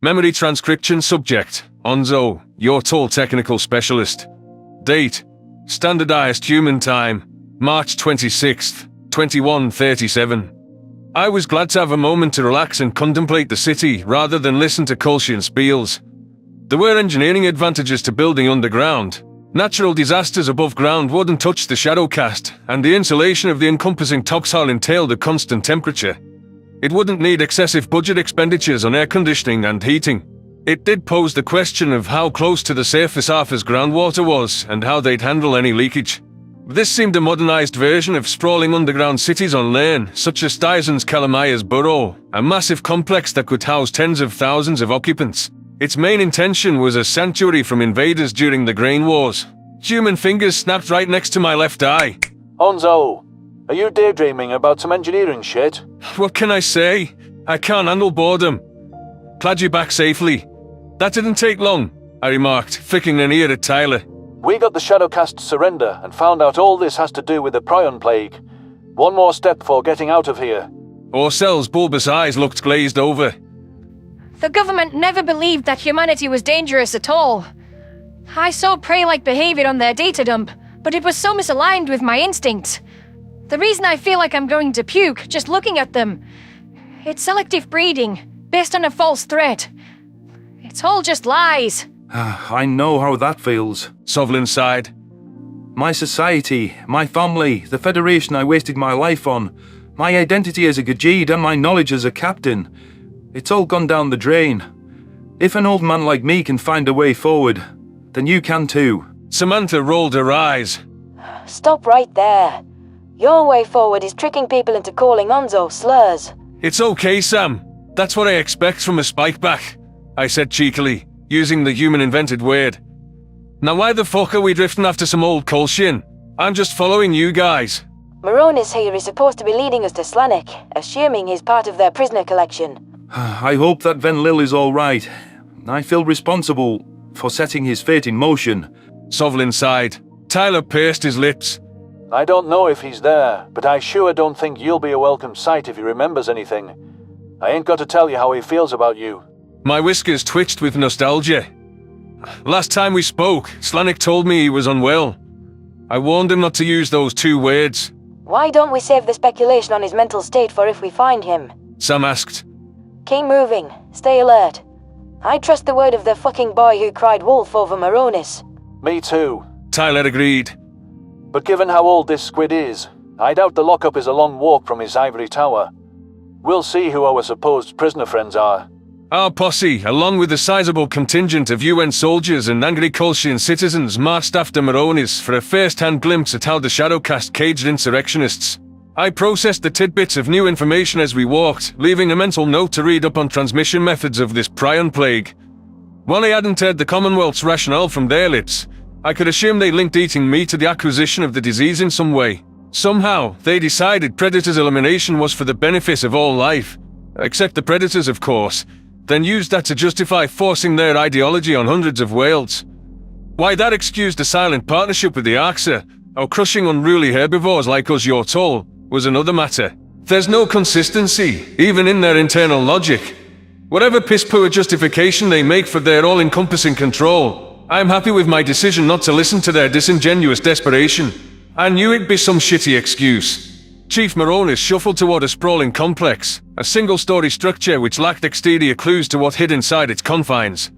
Memory transcription subject, Onzo, your toll technical specialist. Date, standardized human time, March 26th, 2137. I was glad to have a moment to relax and contemplate the city rather than listen to Kolshian spiels. There were engineering advantages to building underground. Natural disasters above ground wouldn't touch the shadowcast, and the insulation of the encompassing toxhole entailed a constant temperature. It wouldn't need excessive budget expenditures on air conditioning and heating. It did pose the question of how close to the surface Arthur's groundwater was and how they'd handle any leakage. This seemed a modernized version of sprawling underground cities on land, such as Stuyvesant's Kalamaya's Burrow, a massive complex that could house tens of thousands of occupants. Its main intention was a sanctuary from invaders during the Grain Wars. Human fingers snapped right next to my left eye. Onzo, are you daydreaming about some engineering shit? What can I say? I can't handle boredom. Glad you're back safely. That didn't take long, I remarked, flicking an ear at Tyler. We got the Shadowcast's surrender and found out all this has to do with the prion plague. One more step before getting out of here. Orsel's bulbous eyes looked glazed over. The government never believed that humanity was dangerous at all. I saw prey-like behavior on their data dump, but it was so misaligned with my instincts. The reason I feel like I'm going to puke just looking at them, it's selective breeding, based on a false threat. It's all just lies. I know how that feels. Sovlin sighed. My society, my family, the Federation I wasted my life on, my identity as a Gajid and my knowledge as a captain. It's all gone down the drain. If an old man like me can find a way forward, then you can too. Samantha rolled her eyes. Stop right there. Your way forward is tricking people into calling Onzo slurs. It's okay, Sam. That's what I expect from a spikeback, I said cheekily, using the human-invented word. Now why the fuck are we drifting after some old Kolshian? I'm just following you guys. Maronis here is supposed to be leading us to Slanik, assuming he's part of their prisoner collection. I hope that Venlil is all right. I feel responsible for setting his fate in motion. Sovlin sighed. Tyler pursed his lips. I don't know if he's there, but I sure don't think you'll be a welcome sight if he remembers anything. I ain't got to tell you how he feels about you. My whiskers twitched with nostalgia. Last time we spoke, Slanik told me he was unwell. I warned him not to use those two words. Why don't we save the speculation on his mental state for if we find him? Sam asked. Keep moving. Stay alert. I trust the word of the fucking boy who cried wolf over Maronis. Me too. Tyler agreed. But given how old this squid is, I doubt the lockup is a long walk from his ivory tower. We'll see who our supposed prisoner friends are. Our posse, along with a sizable contingent of UN soldiers and angry Kolshian citizens, marched after Maronis for a first-hand glimpse at how the Shadowcast caged insurrectionists. I processed the tidbits of new information as we walked, leaving a mental note to read up on transmission methods of this prion plague. While I hadn't heard the Commonwealth's rationale from their lips, I could assume they linked eating meat to the acquisition of the disease in some way. Somehow, they decided Predator's elimination was for the benefit of all life. Except the Predators, of course. Then used that to justify forcing their ideology on hundreds of whales. Why that excused a silent partnership with the Arxa, or crushing unruly herbivores like us your toll, was another matter. There's no consistency, even in their internal logic. Whatever piss-poor justification they make for their all-encompassing control, I'm happy with my decision not to listen to their disingenuous desperation. I knew it'd be some shitty excuse. Chief Maronis shuffled toward a sprawling complex, a single-story structure which lacked exterior clues to what hid inside its confines.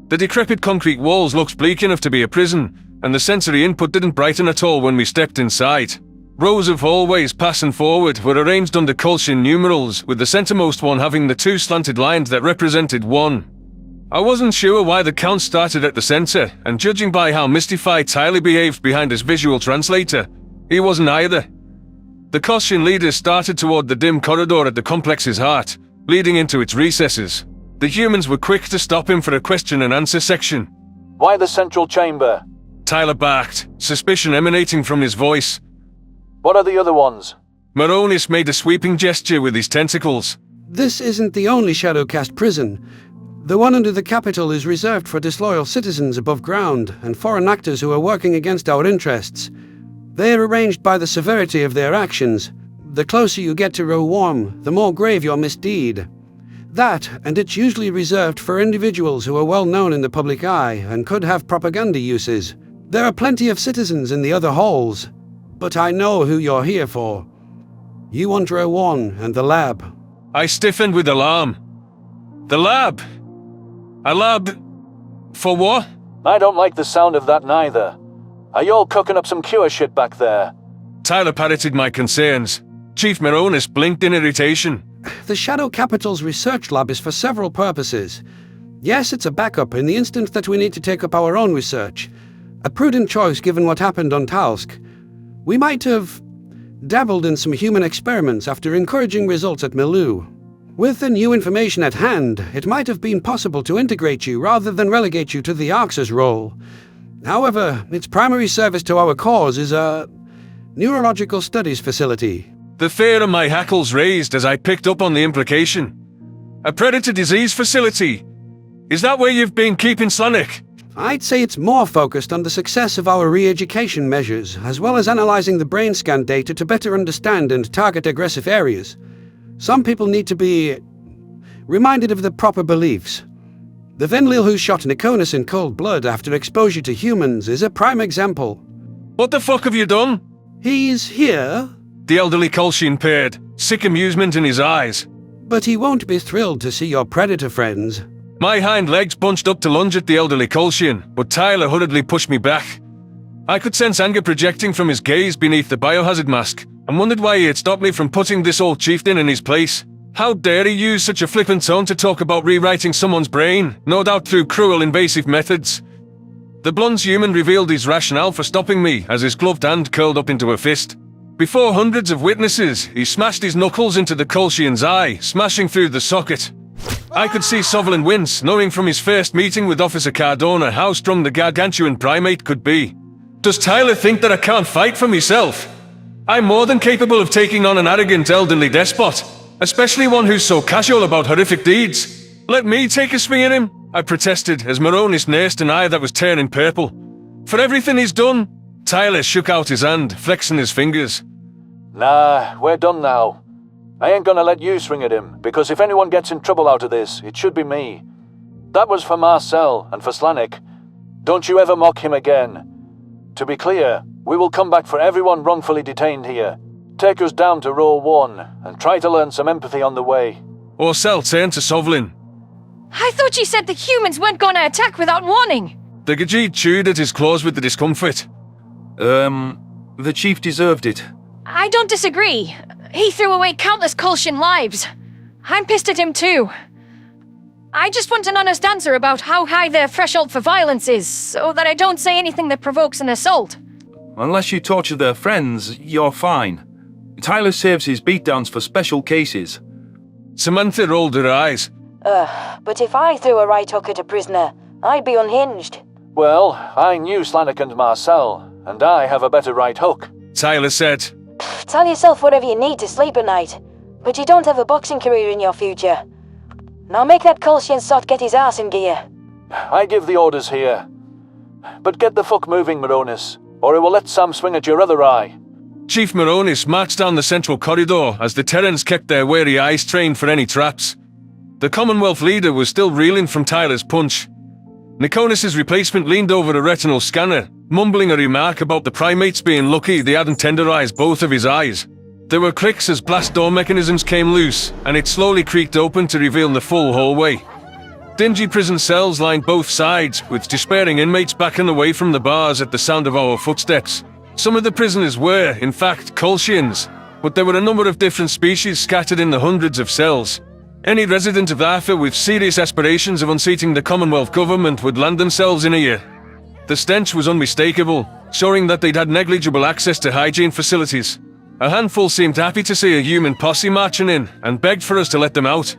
The decrepit concrete walls looked bleak enough to be a prison, and the sensory input didn't brighten at all when we stepped inside. Rows of hallways passing forward were arranged under Kolshian numerals, with the centermost one having the two slanted lines that represented 1. I wasn't sure why the count started at the center, and judging by how mystified Tyler behaved behind his visual translator, he wasn't either. The Kolshian leaders started toward the dim corridor at the complex's heart, leading into its recesses. The humans were quick to stop him for a question and answer section. Why the central chamber? Tyler barked, suspicion emanating from his voice. What are the other ones? Maronis made a sweeping gesture with his tentacles. This isn't the only Shadowcast prison. The one under the capital is reserved for disloyal citizens above ground and foreign actors who are working against our interests. They are arranged by the severity of their actions. The closer you get to row warm, the more grave your misdeed. That, and it's usually reserved for individuals who are well known in the public eye and could have propaganda uses. There are plenty of citizens in the other halls, but I know who you're here for. You want Row 1 and the lab. I stiffened with alarm. The lab? A lab? For what? I don't like the sound of that neither. Are you all cooking up some cure shit back there? Tyler parroted my concerns. Chief Maronis blinked in irritation. The Shadow Capital's research lab is for several purposes. Yes, it's a backup in the instant that we need to take up our own research. A prudent choice given what happened on Talsk. We might have dabbled in some human experiments after encouraging results at Milu. With the new information at hand, it might have been possible to integrate you rather than relegate you to the Arx's role. However, its primary service to our cause is a neurological studies facility. The fear of my hackles raised as I picked up on the implication. A predator disease facility? Is that where you've been keeping Slanik? I'd say it's more focused on the success of our re-education measures, as well as analyzing the brain scan data to better understand and target aggressive areas. Some people need to be reminded of the proper beliefs. The Venlil who shot Nikonis in cold blood after exposure to humans is a prime example. What the fuck have you done? He's here, The elderly Kolshian peered, sick amusement in his eyes. but he won't be thrilled to see your predator friends. My hind legs bunched up to lunge at the elderly Kolshian, but Tyler hurriedly pushed me back. I could sense anger projecting from his gaze beneath the biohazard mask, and wondered why he had stopped me from putting this old chieftain in his place. How dare he use such a flippant tone to talk about rewriting someone's brain, no doubt through cruel, invasive methods. The blunt human revealed his rationale for stopping me as his gloved hand curled up into a fist. Before hundreds of witnesses, he smashed his knuckles into the Kolshian's eye, smashing through the socket. I could see Sovereign wince, knowing from his first meeting with Officer Cardona how strong the gargantuan primate could be. Does Tyler think that I can't fight for myself? I'm more than capable of taking on an arrogant elderly despot, especially one who's so casual about horrific deeds. Let me take a swing at him, I protested as Maronis nursed an eye that was turning purple. For everything he's done? Tyler shook out his hand, flexing his fingers. Nah, we're done now. I ain't gonna let you swing at him, because if anyone gets in trouble out of this, it should be me. That was for Marcel and for Slanik. Don't you ever mock him again. To be clear, we will come back for everyone wrongfully detained here. Take us down to row 1, and try to learn some empathy on the way. Orcel turned to Sovlin. I thought you said the humans weren't gonna attack without warning. The Gajid chewed at his claws with the discomfort. The chief deserved it. I don't disagree. He threw away countless Kolshian lives. I'm pissed at him too. I just want an honest answer about how high their threshold for violence is, so that I don't say anything that provokes an assault. Unless you torture their friends, you're fine. Tyler saves his beatdowns for special cases. Samantha rolled her eyes. But if I threw a right hook at a prisoner, I'd be unhinged. Well, I knew Slanik and Marcel, and I have a better right hook. Tyler said. Tell yourself whatever you need to sleep at night, but you don't have a boxing career in your future. Now make that Kolshian sot get his ass in gear. I give the orders here. But get the fuck moving, Maronis, or I will let Sam swing at your other eye. Chief Maronis marched down the central corridor as the Terrans kept their wary eyes trained for any traps. The Commonwealth leader was still reeling from Tyler's punch. Nikonis' replacement leaned over a retinal scanner, mumbling a remark about the primates being lucky they hadn't tenderized both of his eyes. There were clicks as blast door mechanisms came loose, and it slowly creaked open to reveal the full hallway. Dingy prison cells lined both sides, with despairing inmates backing away from the bars at the sound of our footsteps. Some of the prisoners were, in fact, Kolshians, but there were a number of different species scattered in the hundreds of cells. Any resident of Arthur with serious aspirations of unseating the Commonwealth government would land themselves in here. The stench was unmistakable, showing that they'd had negligible access to hygiene facilities. A handful seemed happy to see a human posse marching in, and begged for us to let them out.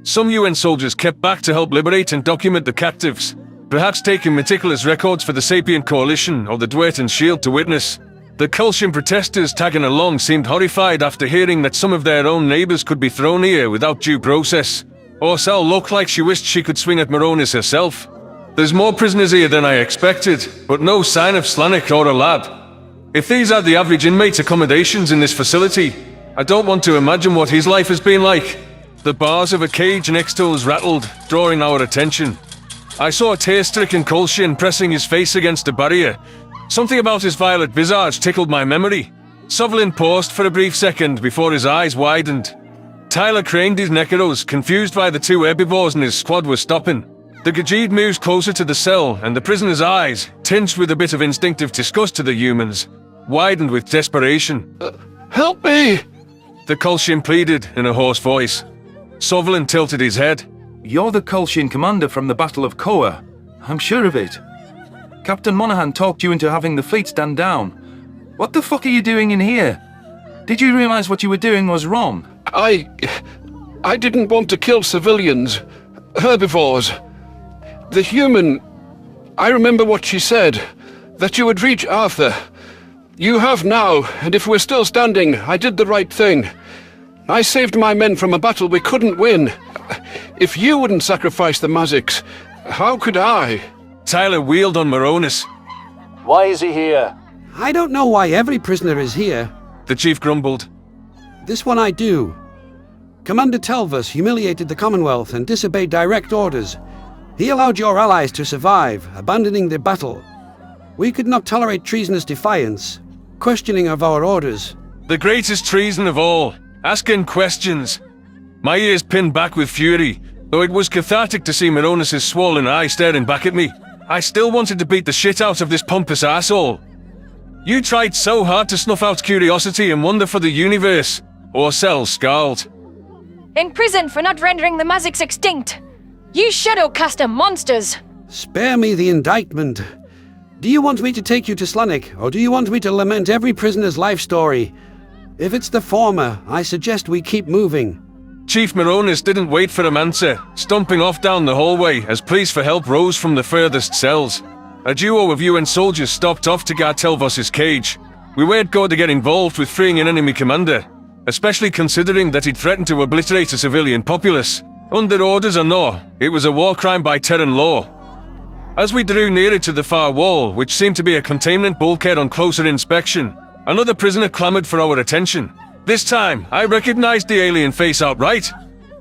Some UN soldiers kept back to help liberate and document the captives, perhaps taking meticulous records for the Sapient Coalition or the Dwerten Shield to witness. The Kolshian protesters tagging along seemed horrified after hearing that some of their own neighbors could be thrown here without due process. Orsel looked like she wished she could swing at Maronis herself. There's more prisoners here than I expected, but no sign of Slanik or a lab. If these are the average inmates' accommodations in this facility, I don't want to imagine what his life has been like. The bars of a cage next to us rattled, drawing our attention. I saw a tear-stricken Kolshian pressing his face against a barrier. Something about his violet visage tickled my memory. Sovlin paused for a brief second before his eyes widened. Tyler craned his neck at us, confused by the two herbivores in his squad were stopping. The Gajid moves closer to the cell, and the prisoner's eyes, tinged with a bit of instinctive disgust to the humans, widened with desperation. Help me! The Kolshian pleaded in a hoarse voice. Sovlin tilted his head. You're the Kolshian commander from the Battle of Koa. I'm sure of it. Captain Monaghan talked you into having the fleet stand down. What the fuck are you doing in here? Did you realize what you were doing was wrong? I didn't want to kill civilians. Herbivores. The human... I remember what she said. That you would reach Arthur. You have now, and if we're still standing, I did the right thing. I saved my men from a battle we couldn't win. If you wouldn't sacrifice the Maziks, how could I? Tyler wheeled on Maronis. Why is he here? I don't know why every prisoner is here. The chief grumbled. This one I do. Commander Telvus humiliated the Commonwealth and disobeyed direct orders. He allowed your allies to survive, abandoning the battle. We could not tolerate treasonous defiance, questioning of our orders. The greatest treason of all, asking questions. My ears pinned back with fury, though it was cathartic to see Maronis' swollen eye staring back at me. I still wanted to beat the shit out of this pompous asshole. You tried so hard to snuff out curiosity and wonder for the universe. Orcel scowled. In prison for not rendering the Maziks extinct. You Shadowcaster monsters! Spare me the indictment. Do you want me to take you to Slanik, or do you want me to lament every prisoner's life story? If it's the former, I suggest we keep moving. Chief Maronis didn't wait for an answer, stomping off down the hallway as pleas for help rose from the furthest cells. A duo of UN soldiers stopped off to guard Telvos' cage. We weren't going to get involved with freeing an enemy commander, especially considering that he'd threatened to obliterate a civilian populace. Under orders or no, it was a war crime by Terran law. As we drew nearer to the far wall, which seemed to be a containment bulkhead on closer inspection, another prisoner clamored for our attention. This time, I recognized the alien face outright.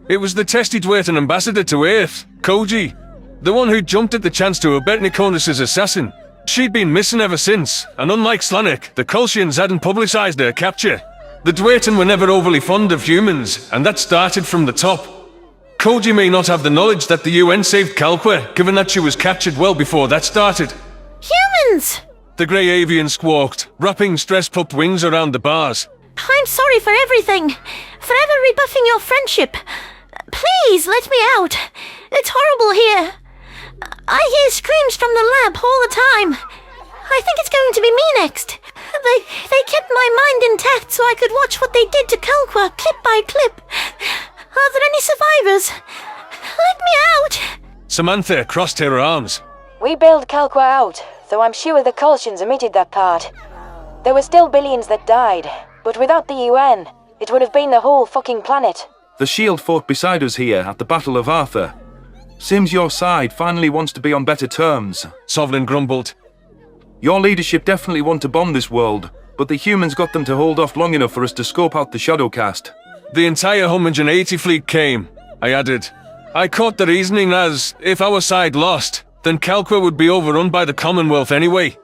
It was the testy Dwerten ambassador to Earth, Coji, the one who jumped at the chance to abet Nikonis' assassin. She'd been missing ever since, and unlike Slanik, the Kolshians hadn't publicized her capture. The Dwerten were never overly fond of humans, and that started from the top. Coji may not have the knowledge that the UN saved Kalqua, given that she was captured well before that started. Humans! The grey avian squawked, wrapping stress-puffed wings around the bars. I'm sorry for everything. Forever rebuffing your friendship. Please, let me out. It's horrible here. I hear screams from the lab all the time. I think it's going to be me next. They kept my mind intact so I could watch what they did to Kalqua clip by clip. Are there any survivors? Let me out! Samantha crossed her arms. We bailed Kalqua out, though I'm sure the Kolshians omitted that part. There were still billions that died, but without the UN, it would have been the whole fucking planet. The Shield fought beside us here at the Battle of Arthur. Seems your side finally wants to be on better terms. Sovlin grumbled. Your leadership definitely want to bomb this world, but the humans got them to hold off long enough for us to scope out the Shadowcast. The entire homogeneity fleet came, I added. I caught the reasoning as, if our side lost, then Kalqua would be overrun by the Commonwealth anyway.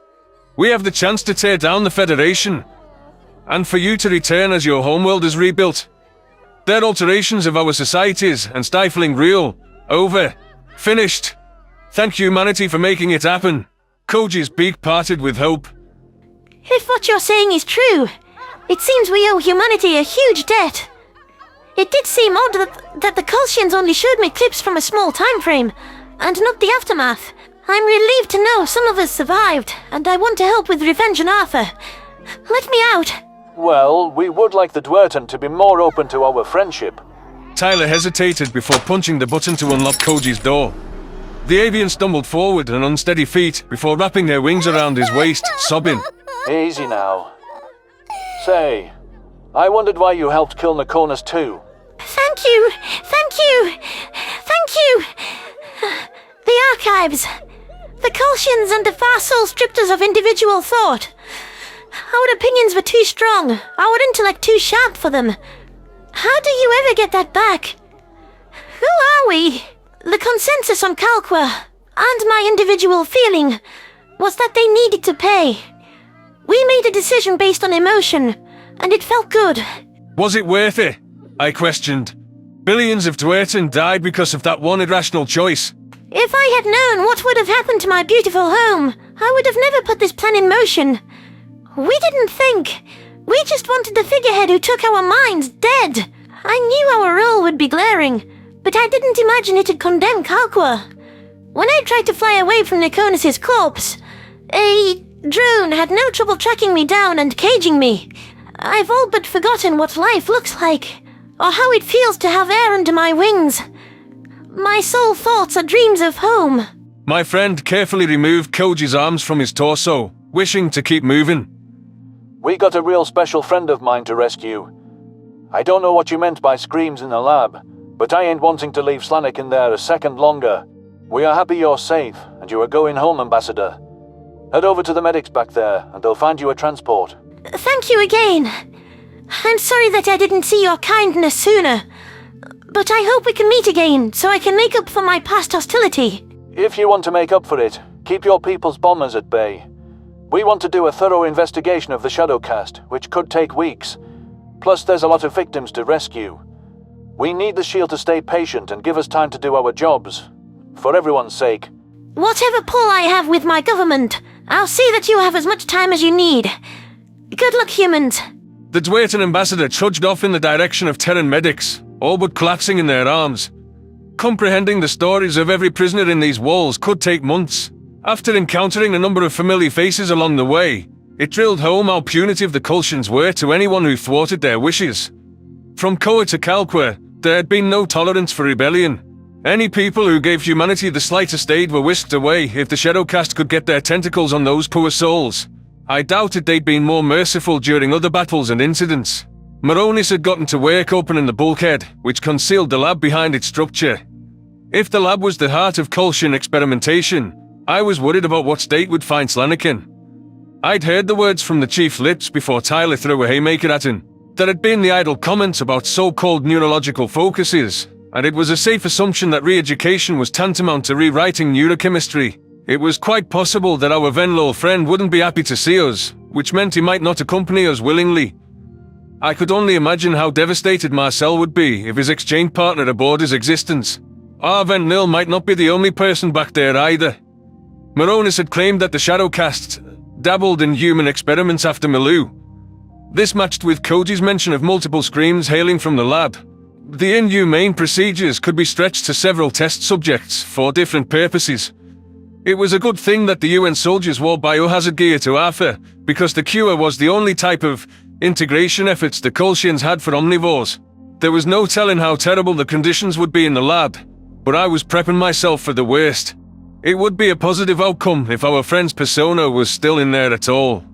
We have the chance to tear down the Federation, and for you to return as your homeworld is rebuilt. Their alterations of our societies and stifling rule, over, finished. Thank humanity for making it happen. Koji's beak parted with hope. If what you're saying is true, it seems we owe humanity a huge debt. It did seem odd that the Kolshians only showed me clips from a small time frame, and not the aftermath. I'm relieved to know some of us survived, and I want to help with revenge on Arthur. Let me out. Well, we would like the Dwerten to be more open to our friendship. Tyler hesitated before punching the button to unlock Koji's door. The avian stumbled forward on unsteady feet before wrapping their wings around his waist, sobbing. Easy now. Say, I wondered why you helped kill Nikonis too. Thank you! Thank you! Thank you! The archives. The Kolshians and the Far Soul stripped us of individual thought. Our opinions were too strong, our intellect too sharp for them. How do you ever get that back? Who are we? The consensus on Calqua, and my individual feeling, was that they needed to pay. We made a decision based on emotion, and it felt good. Was it worth it? I questioned. Billions of Dwerten died because of that one irrational choice. If I had known what would have happened to my beautiful home, I would have never put this plan in motion. We didn't think. We just wanted the figurehead who took our minds dead. I knew our role would be glaring, but I didn't imagine it'd condemn Calqua. When I tried to fly away from Niconis' corpse, a drone had no trouble tracking me down and caging me. I've all but forgotten what life looks like, or how it feels to have air under my wings. My sole thoughts are dreams of home. My friend carefully removed Koji's arms from his torso, wishing to keep moving. We got a real special friend of mine to rescue. I don't know what you meant by screams in the lab, but I ain't wanting to leave Slanik in there a second longer. We are happy you're safe, and you are going home, Ambassador. Head over to the medics back there, and they'll find you a transport. Thank you again. I'm sorry that I didn't see your kindness sooner, but I hope we can meet again, so I can make up for my past hostility. If you want to make up for it, keep your people's bombers at bay. We want to do a thorough investigation of the Shadowcast, which could take weeks. Plus, there's a lot of victims to rescue. We need the shield to stay patient and give us time to do our jobs. For everyone's sake. Whatever pull I have with my government, I'll see that you have as much time as you need. Good luck, humans. The Dwerten ambassador trudged off in the direction of Terran medics, all but collapsing in their arms. Comprehending the stories of every prisoner in these walls could take months. After encountering a number of familiar faces along the way, it drilled home how punitive the Colchians were to anyone who thwarted their wishes. From Koa to Calqua, there had been no tolerance for rebellion. Any people who gave humanity the slightest aid were whisked away if the Shadowcast could get their tentacles on those poor souls. I doubted they'd been more merciful during other battles and incidents. Maronis had gotten to work opening the bulkhead, which concealed the lab behind its structure. If the lab was the heart of Colchian experimentation, I was worried about what state would find Slanik in. I'd heard the words from the chief's lips before Tyler threw a haymaker at him. There had been the idle comments about so-called neurological focuses, and it was a safe assumption that re-education was tantamount to rewriting neurochemistry. It was quite possible that our Venlol friend wouldn't be happy to see us, which meant he might not accompany us willingly. I could only imagine how devastated Marcel would be if his exchange partner abhorred his existence. Our Venlil might not be the only person back there either. Maronis had claimed that the Shadowcasts dabbled in human experiments after Malou. This matched with Koji's mention of multiple screams hailing from the lab. The inhumane procedures could be stretched to several test subjects for different purposes. It was a good thing that the UN soldiers wore biohazard gear to Arthur, because the cure was the only type of integration efforts the Colchians had for omnivores. There was no telling how terrible the conditions would be in the lab, but I was prepping myself for the worst. It would be a positive outcome if our friend's persona was still in there at all.